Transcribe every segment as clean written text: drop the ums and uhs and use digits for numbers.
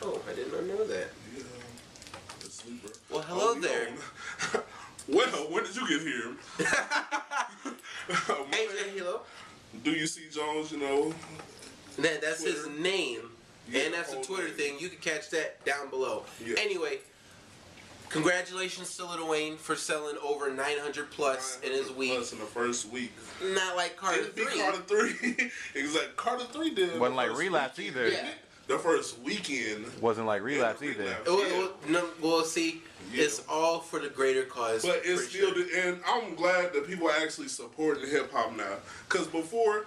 Oh, I did not know that. Yeah, the sleeper. Well, hello there. Well, when did you get here? Ayngel, Halow. DoUCjones, you know. That's Twitter. his name. Yeah, and that's a Twitter name. thing. You can catch that down below. Yeah. Anyway, congratulations to Lil Wayne for selling over 900 plus in his week. Plus in the first week. Not like Carter It beat 3. Carter 3. Exactly. Carter 3 did. Wasn't like Relapse weekend. either. Yeah. The first weekend. Wasn't like Relapse Yeah, either. Well, see, Yeah. it's all for the greater cause. But it's for still, sure. and I'm glad that people are actually supporting hip hop now. Because before,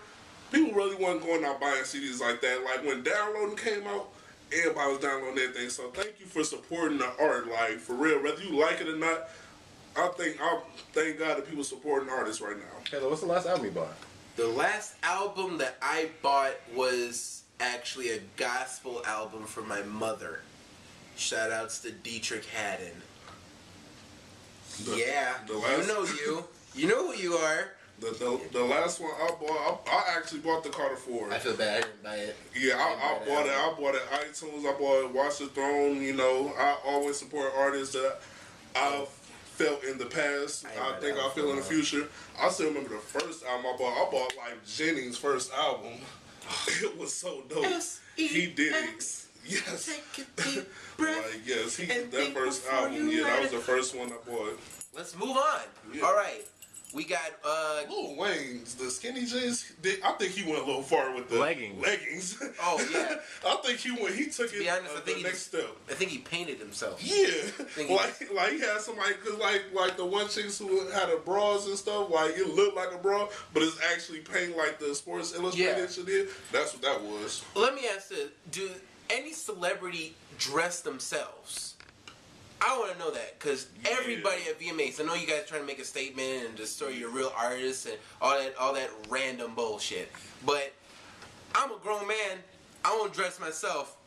people really wasn't going out buying CDs like that. Like when downloading came out, everybody was downloading everything. So thank you for supporting the art. Like for real, whether you like it or not, I thank God that people supporting artists right now. Halo, what's the last album you bought? The last album that I bought was actually a gospel album for my mother. Shout outs to Dietrich Haddon. Yeah, the last- you know you. You know who you are. The last one I bought, I actually bought the Carter 4. I feel bad I didn't buy it. Yeah, I bought it. I bought it iTunes. I bought it Watch the Throne. You know, I always support artists that I've felt in the past. I think I feel in the future. I still remember the first album I bought. I bought like Jennings' first album. It was so dope. He did it. Yes. Take a deep breath. Like yes, he and that think first before album. you Yeah, that let was it- the first one I bought. Let's move on. Yeah. All right. We got Lil Wayne's the skinny jeans. I think he went a little far with the Leggings. Oh yeah. I think he went. He took To it be honest, I the think he next step. I think he painted himself. Yeah, think he like he had somebody cause like the one chicks who had a bras and stuff. Like it looked like a bra, but it's actually paint like the Sports Illustrated Yeah. shit did. That's what that was. Let me ask this: do any celebrity dress themselves? I want to know that because everybody at VMAs, I know you guys trying to make a statement and just show you're a real artist and all that random bullshit. But I'm a grown man. I won't dress myself.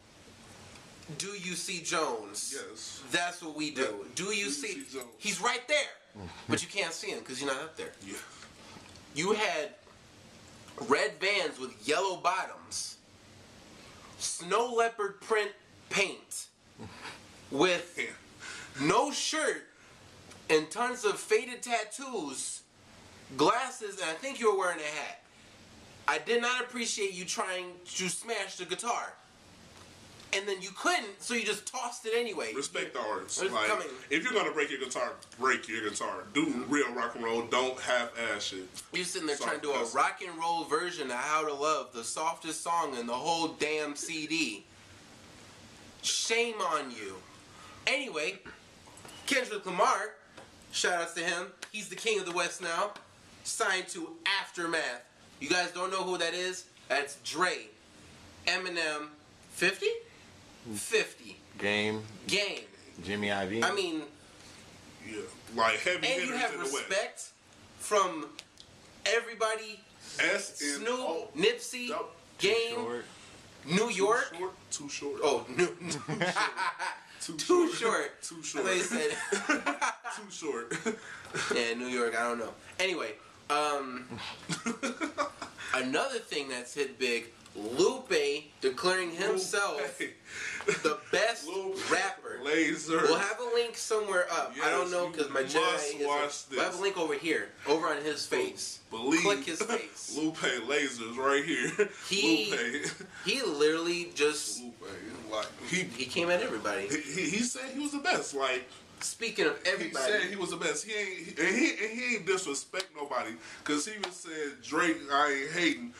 DoUCjones. Yes. That's what we do. Yeah. DoUCjones. He's right there, but you can't see him because you're not up there. Yeah. You had red Vans with yellow bottoms, snow leopard print paint, with Yeah. no shirt and tons of faded tattoos, glasses, and I think you were wearing a hat. I did not appreciate you trying to smash the guitar. And then you couldn't, so you just tossed it anyway. Respect the artists. It's Like coming. if you're gonna break your guitar, break your guitar. Do real rock and roll. Don't have ass shit. You're sitting there trying to do a That's- rock and roll version of How to Love, the softest song in the whole damn CD. Shame on you. Anyway, Kendrick Lamar, shout outs to him. He's the king of the West now. Signed to Aftermath. You guys don't know who that is? That's Dre. Eminem. 50? 50. Game. Jimmy IV. I mean, Yeah, like heavy and you hitters have in the West. respect from everybody. Snoop, S-N-O. Nipsey, Dope. Game, Short. New York. Too short. Oh, too short. Too I short. thought you said Too short. yeah, New York. I don't know. Anyway, another thing that's hit big. Lupe declaring himself the best Lupe rapper. Laser. We'll have a link somewhere up. I don't Yes, know you because my must Jedi watch is. this. We'll have a link over here, over on his face. Believe. Click his face. Lupe Lasers right here. Lupe. He literally just Lupe. Like he came at everybody. he said he was the best. Like Speaking of he everybody, said he was the best. He ain't disrespect nobody because he even said Drake. I ain't hating.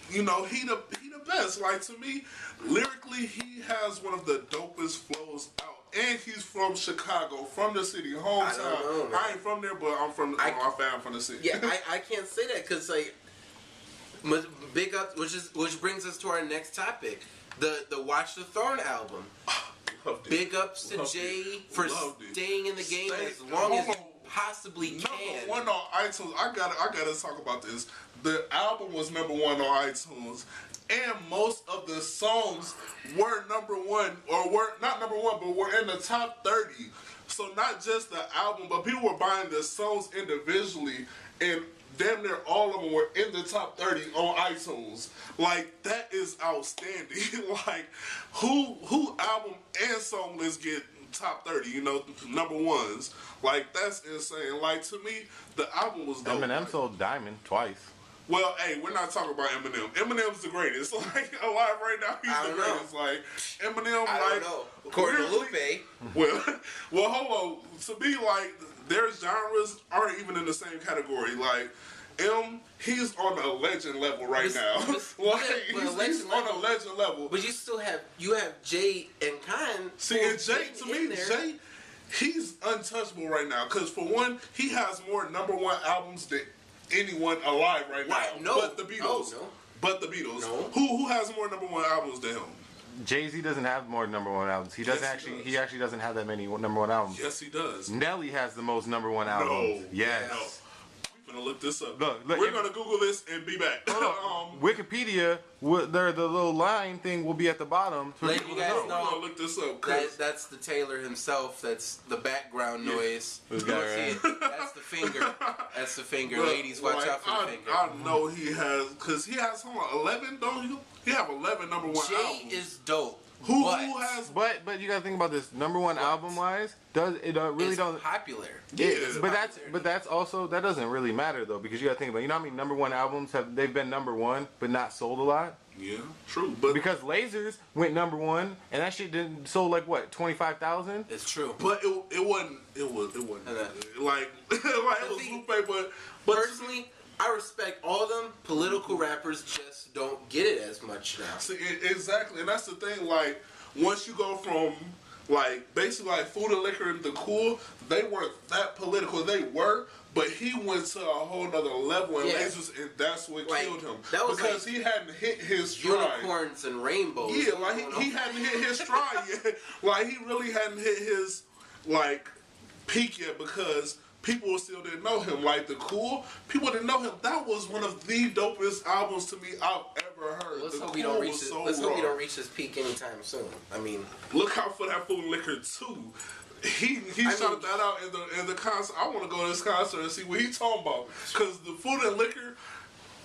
You know he the best. Like to me, lyrically he has one of the dopest flows out, and he's from Chicago, from the city, hometown. I don't know, man. I ain't from there, but I'm from. I'm from the city. yeah, I can't say that because like big up, which brings us to our next topic, the Watch the Throne album. Loved it. Big ups to Loved Jay it. for Loved it. staying in the game Stay- as long as hold you on. possibly can. Number one on iTunes. I gotta talk about this. The album was number one on iTunes, and most of the songs were number one, or were not number one, but were in the top 30. So not just the album, but people were buying the songs individually, and damn near all of them were in the top 30 on iTunes. Like, that is outstanding. Like, who album and song lists get top 30, you know, number ones? Like, that's insane. Like, to me, the album was dope. Eminem sold Diamond twice. Well, hey, we're not talking about Eminem. Eminem's the greatest. Like, alive right now, he's the greatest. Like, Eminem, I don't know. According to Lupe. Well, hold on. To me, like, their genres aren't even in the same category. Like, he's on a legend level right now. He's on a legend level. But you have Jay and Kanye. See, and Jay, to me, Jay, he's untouchable right now. Because, for one, he has more number one albums than anyone alive right now. No, but the Beatles. No. But the Beatles. No. Who has more number one albums than him? Jay-Z doesn't have more number one albums. He actually doesn't have that many number one albums. Yes, he does. Nelly has the most number one albums. No. Yes. No. We're gonna look this up. Look, we're gonna Google this and be back. Wikipedia, the little line thing will be at the bottom. So let you guys know. We're gonna look this up. That's the Taylor himself. That's the background noise. This guy, right? That's the finger. That's the finger. Look, ladies, watch out for the finger. I know he has, because he has 11, don't you? He have 11 number one albums. Jay is dope. Who has? But you gotta think about this. Number one album wise, really don't popular. But that's also, that doesn't really matter though, because you gotta think about, you know how many number one albums they've been number one but not sold a lot. Yeah, true. But because Lasers went number one and that shit didn't sold like what, 25,000. It's true. But it wasn't like it was Lupe. But personally, I respect all of them. Political rappers just don't get it as much now. See, exactly, and that's the thing. Like, once you go from, like, basically like Food and Liquor and The Cool, they weren't that political. They were, but he went to a whole nother level in Lasers, and that's what killed him. That was because he hadn't hit his stride. Unicorns and rainbows. Yeah, like he hadn't hit his stride yet. Like, he really hadn't hit his, like, peak yet, because people still didn't know him. Like, The Cool, people didn't know him. That was one of the dopest albums to me I've ever heard. Let's hope we don't reach his peak anytime soon. I mean, look out for that Food and Liquor 2. He shot that out in the concert. I want to go to this concert and see what he's talking about. Because the Food and Liquor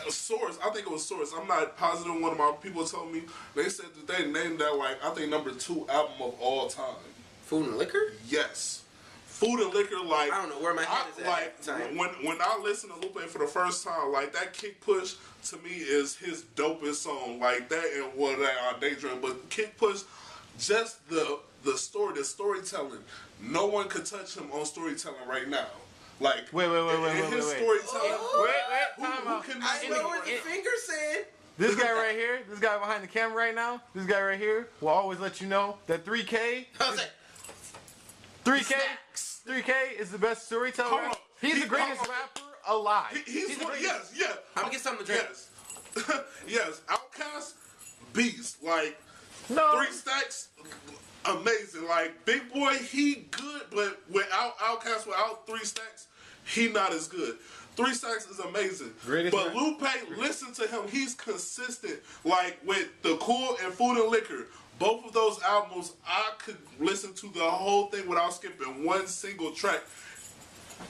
Source, I think it was Source, I'm not positive, one of my people told me, they said that they named that, like, I think number 2 album of all time. Food and Liquor? Yes. Food and Liquor, like, I don't know where my head is at. Like, when I listened to Lupe for the first time, like, that Kick Push to me is his dopest song. Like, that and Daydream, but Kick Push, just the storytelling. No one could touch him on storytelling right now. Like, wait. His storytelling. Wait, time out. I know what the finger said. This guy right here, this guy behind the camera right now, this guy right here will always let you know that 3K. 3K is the best storyteller. He's the greatest rapper alive. He's one, yes. I'm gonna get something to drink. Yes. Yes. Outkast, beast. Like, no. 3 Stacks, amazing. Like, Big Boy, he good, but without Outkast, without 3 Stacks, he not as good. 3 Stacks is amazing. But Lupe, listen to him. He's consistent. Like, with The Cool and Food and Liquor, both of those albums, I could listen to the whole thing without skipping one single track.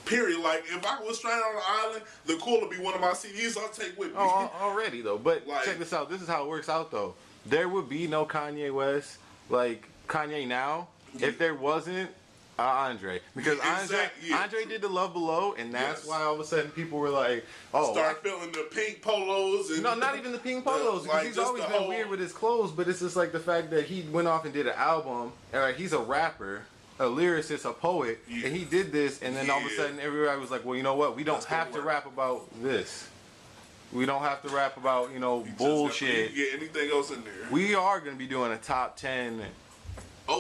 Period. Like, if I was stranded on an island, The Cool would be one of my CDs I'll take with me. Oh, already though. But like, check this out. This is how it works out though. There would be no Kanye West, like Kanye now, if there wasn't Andre. Because Andre did the Love Below, and that's why all of a sudden people were like, oh. Start feeling the pink polos. And no, not even the pink polos. Because he's always been weird with his clothes, but it's just like the fact that he went off and did an album. He's a rapper, a lyricist, a poet, and he did this, and then all of a sudden everybody was like, well, you know what? We don't have to rap about this. We don't have to rap about, bullshit. Get anything else in there. We are going to be doing a top 10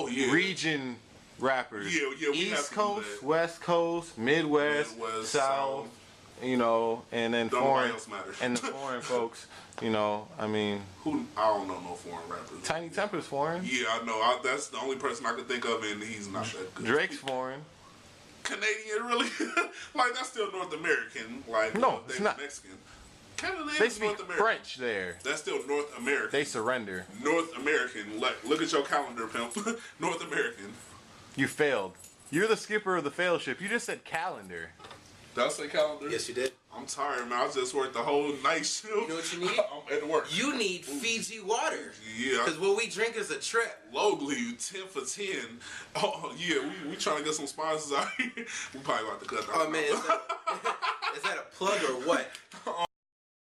region rappers. Yeah, we East Coast, West Coast, Midwest, South, and then foreign, and the foreign folks, I mean. I don't know no foreign rappers. Tiny Temper's foreign. Yeah, I know. That's the only person I could think of, and he's not that good. Drake's foreign. Canadian, really? Like, that's still North American. Like, no, it's not. Mexican. Canada they is speak North American. French there. That's still North American. They surrender. North American. Like, look at your calendar, pimp. North American. You failed. You're the skipper of the fail ship. You just said calendar. Did I say calendar? Yes, you did. I'm tired, man. I just worked the whole night shift. You know what you need? I'm at work. You need Fiji water. Yeah. Because what we drink is a trip. Locally, 10 for 10. Oh, yeah, we trying to get some sponsors out here. We probably about to cut that. Oh, man, is that a plug or what?